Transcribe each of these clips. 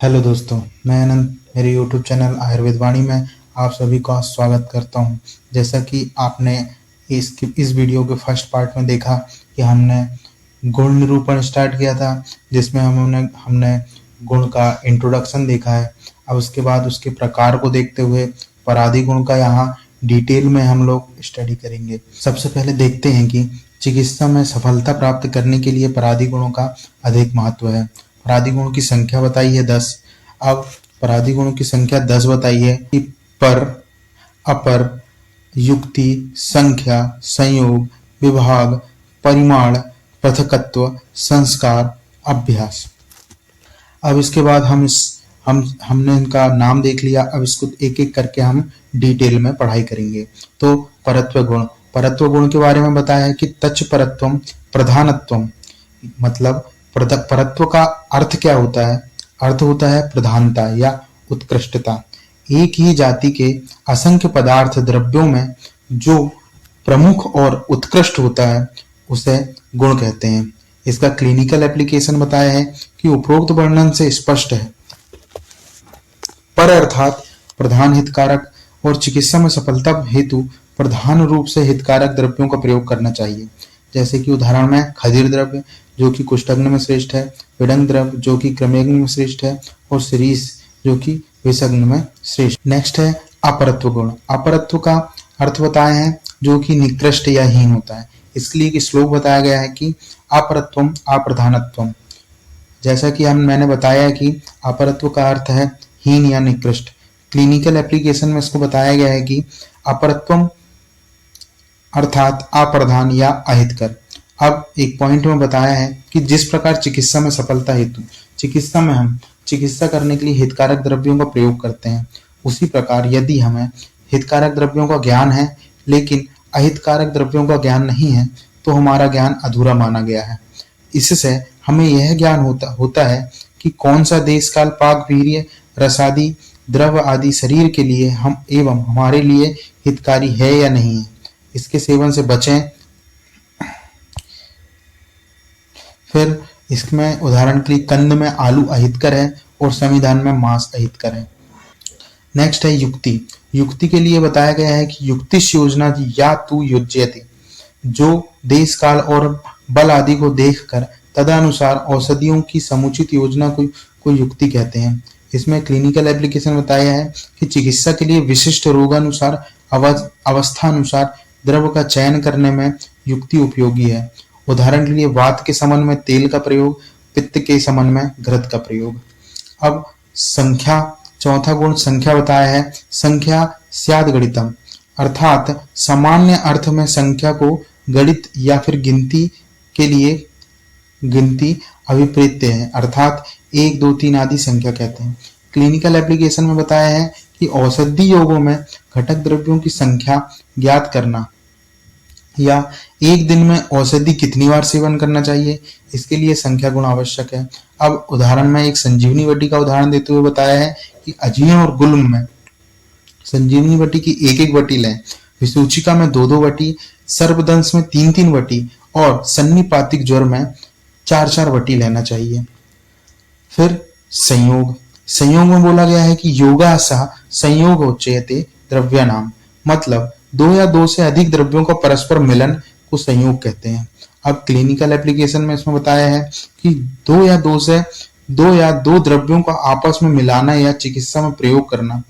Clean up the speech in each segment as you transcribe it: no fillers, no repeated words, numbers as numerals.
Hello दोस्तों, मैं आनंद मेरे यूट्यूब चैनल आयुर्वेद वाणी में आप सभी का स्वागत करता हूं। जैसा कि आपने इस वीडियो के फर्स्ट पार्ट में देखा कि हमने गुण निरूपण स्टार्ट किया था, जिसमें हमने गुण का इंट्रोडक्शन देखा है। अब उसके बाद उसके प्रकार को देखते हुए परादी गुण का यहाँ डिटेल में हम लोग स्टडी करेंगे। सबसे पहले देखते हैं कि चिकित्सा में सफलता प्राप्त करने के लिए परादी गुणों का अधिक महत्व है। परादी गुणों की संख्या बताई है 10। अब परादी गुणों की संख्या 10 बताई है कि पर, अपर, युक्ति, संख्या, संयोग, विभाग, परिमाण, पृथकत्व, संस्कार, अभ्यास। अब इसके बाद हमने इनका नाम देख लिया। अब इसको एक एक करके हम डिटेल में पढ़ाई करेंगे। तो परत्व गुण के बारे में बताया है कि तच्च परत्वम प्रधानत्वम, मतलब परत्व का अर्थ क्या होता है? अर्थ होता है प्रधानता या उत्कृष्टता। एक ही जाति के असंख्य पदार्थ द्रव्यों में जो प्रमुख और उत्कृष्ट होता है उसे गुण कहते हैं। इसका क्लिनिकल एप्लीकेशन बताया है कि उपरोक्त वर्णन से स्पष्ट है। पर अर्थात प्रधान हितकारक, और चिकित्सा में सफलता हेतु प्रधान रूप से हितकारक द्रव्यों का प्रयोग करना चाहिए। जैसे कि उदाहरण में खदिर द्रव्य जो कि कुष्ठग्न में श्रेष्ठ है, विडंग द्रव्य जो कि क्रमेग्न में श्रेष्ठ है, और शिरीष जो कि विषग्न में श्रेष्ठ। नेक्स्ट है अपरत्व गुण। अपरत्व का अर्थ बताया है जो कि निकृष्ट या हीन होता है। इसके लिए एक श्लोक बताया गया है कि अपरत्वम अप्रधानत्वम। जैसा कि मैंने बताया कि अपरत्व का अर्थ है हीन या निकृष्ट। क्लिनिकल एप्लीकेशन में इसको बताया गया है कि अपरत्वम अर्थात अप्रधान या अहितकर। अब एक पॉइंट में बताया है कि जिस प्रकार चिकित्सा में सफलता हेतु चिकित्सा में हम चिकित्सा करने के लिए हितकारक द्रव्यों का प्रयोग करते हैं, उसी प्रकार यदि हमें हितकारक द्रव्यों का ज्ञान है लेकिन अहितकारक द्रव्यों का ज्ञान नहीं है तो हमारा ज्ञान अधूरा माना गया है। इससे हमें यह ज्ञान होता है कि कौन सा देश काल पाक वीर्य रसादि द्रव आदि शरीर के लिए हम एवं हमारे लिए हितकारी है या नहीं है। इसके सेवन से बचें। फिर इसमें उदाहरण के लिए कंद में आलू अहितकर है और संविधान में मांस अहितकर है। नेक्स्ट है युक्ति। युक्ति के लिए बताया गया है कि युक्तिश योजना या तू युज्यते, जो देश काल और बल आदि को देखकर तदनुसार औषधियों की समुचित योजना को युक्ति कहते हैं। इसमें क्लिनिकल एप्लीकेशन बताया है कि चिकित्सा के लिए विशिष्ट रोगानुसार अवस्था अनुसार द्रव का चयन करने में युक्ति उपयोगी है। उदाहरण के लिए वात के समन में तेल का प्रयोग, पित्त के समन में घृत का प्रयोग। अब संख्या, चौथा गुण संख्या बताया है। संख्या स्याद गणितम, अर्थात सामान्य अर्थ में संख्या को गणित या फिर गिनती अभिप्रेत्य है, अर्थात 1, 2, 3 आदि संख्या कहते हैं। क्लिनिकल एप्लीकेशन में बताया है कि औषधि योगों में घटक द्रव्यों की संख्या ज्ञात करना या एक दिन में औषधि कितनी बार सेवन करना चाहिए, इसके लिए संख्या गुण आवश्यक है। अब उदाहरण में एक संजीवनी बटी का उदाहरण देते हुए बताया है कि अजीर्ण और गुल्म में संजीवनी बटी की एक एक बटी लें, विसूचिका में 2-2 बटी, सर्पदंश में 3-3 बटी और सन्निपातिक ज्वर में 4-4 बटी लेना चाहिए। फिर संयोग में बोला गया है कि योगा सह संयोग उच्यते द्रव्यानाम, मतलब 2 या 2 से अधिक द्रव्यों का परस्पर मिलन को संयोग कहते हैं। अब क्लिनिकल एप्लीकेशन में इसमें बताया है कि 2 या 2 द्रव्यों का आपस में मिलाना या चिकित्सा में प्रयोग करना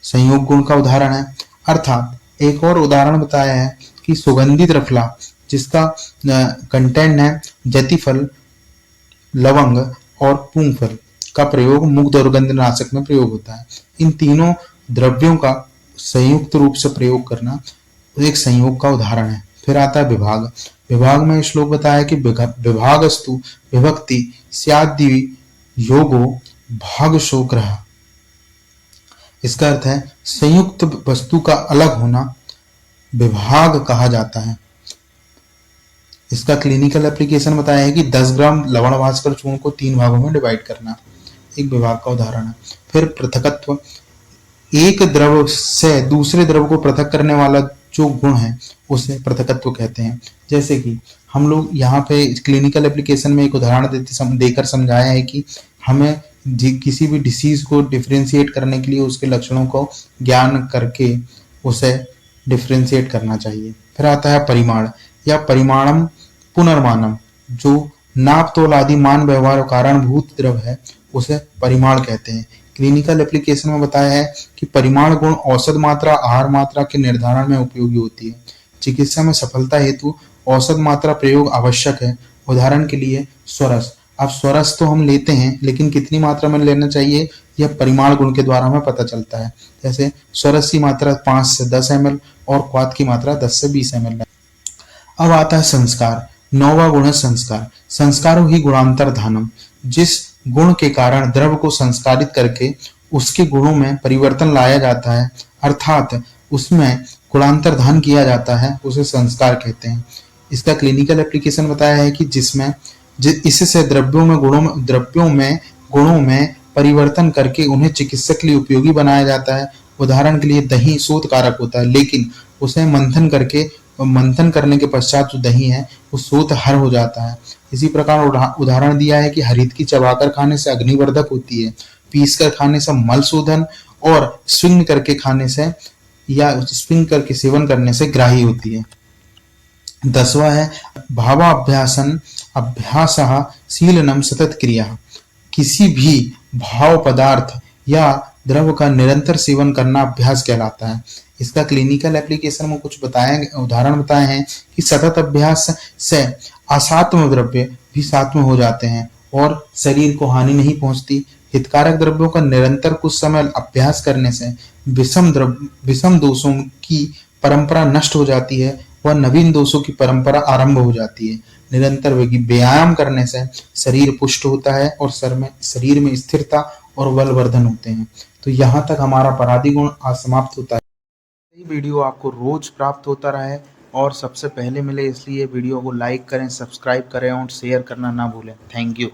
संयोग गुण का उदाहरण है। अर्थात एक और उदाहरण बताया है कि सुगंधित रफला जिसका कंटेंट है जतिफल, लवंग और पूंगफल का प्रयोग मुग्ध और गंधनाशक में प्रयोग होता है। इन तीनों द्रव्यों का संयुक्त रूप से प्रयोग करना एक संयोग का उदाहरण है। फिर आता है विभाग में श्लोक बताया कि विभागस्तु विभक्ति स्यादि योगो भाग शोक्रह। इसका अर्थ है संयुक्त वस्तु का अलग होना विभाग कहा जाता है। इसका क्लिनिकल एप्लीकेशन बताया है कि 10 ग्राम लवण भास्कर चूर्ण को 3 भागों में डिवाइड करना एक विभाग का उदाहरण है। फिर पृथकत्व, एक द्रव से दूसरे द्रव को पृथक करने वाला जो गुण है उसे पृथकत्व कहते हैं। जैसे कि हम लोग यहाँ पे क्लिनिकल एप्लीकेशन में एक उदाहरण देकर समझाया है कि हमें किसी भी डिसीज को डिफ्रेंशिएट करने के लिए उसके लक्षणों को ज्ञान करके उसे डिफ्रेंशिएट करना चाहिए। फिर आता है परिमाण या परिमाणम पुनर्मानम। जो नाप तोल आदि मान व्यवहार कारणभूत द्रव है उसे परिमाण कहते हैं। क्लिनिकल एप्लीकेशन में बताया है कि परिमाण गुण औसत मात्रा आहार मात्रा के निर्धारण में उपयोगी होती है। चिकित्सा में सफलता हेतु औसत मात्रा प्रयोग आवश्यक है। उदाहरण के लिए स्वरस। अब स्वरस तो हम लेते हैं लेकिन कितनी मात्रा में लेना चाहिए यह परिमाण गुण के द्वारा हमें पता चलता है। जैसे स्वरस की मात्रा 5 से 10 ml और क्वाथ की मात्रा 10 से 20 ml है। अब आता है संस्कार। 9वां गुण है संस्कार। संस्कारो ही गुणांतर धानम। जिस गुण के कारण द्रव को संस्कारित करके उसके गुणों में परिवर्तन लाया जाता है अर्थात उसमें गुणांतर धान किया जाता है उसे संस्कार कहते हैं। इसका क्लिनिकल एप्लीकेशन बताया है कि जिसमें इससे द्रव्यों में गुणों में परिवर्तन करके उन्हें चिकित्सक के लिए उपयोगी बनाया जाता है। उदाहरण के लिए दही शोथ कारक होता है लेकिन उसे मंथन करने के पश्चात जो दही है वो शोथ हर हो जाता है। इसी प्रकार उदाहरण दिया है कि हरित की चबाकर खाने से अग्निवर्धक होती है, पीस कर खाने से मल शोधन और स्विंग करके सेवन करने से ग्राही होती है। 10वां है भावाभ्यासन अभ्यासः शीलनम सतत क्रिया। किसी भी भाव पदार्थ या द्रव का निरंतर सेवन करना अभ्यास कहलाता है। इसका क्लिनिकल एप्लीकेशन में कुछ उदाहरण बताए हैं कि सतत अभ्यास से असात्म द्रव्य भी सात्म हो जाते हैं और शरीर को हानि नहीं पहुंचती। हितकारक द्रव्यों का निरंतर कुछ समय अभ्यास करने से विषम दोषों की परंपरा नष्ट हो जाती है व नवीन दोषों की परंपरा आरंभ हो जाती है। निरंतर व्यायाम करने से शरीर पुष्ट होता है और शरीर में स्थिरता और बलवर्धन होते हैं। तो यहाँ तक हमारा परादी गुण आज समाप्त होता है। ये वीडियो आपको रोज प्राप्त होता रहे और सबसे पहले मिले इसलिए वीडियो को लाइक करें, सब्सक्राइब करें और शेयर करना ना भूलें। Thank you.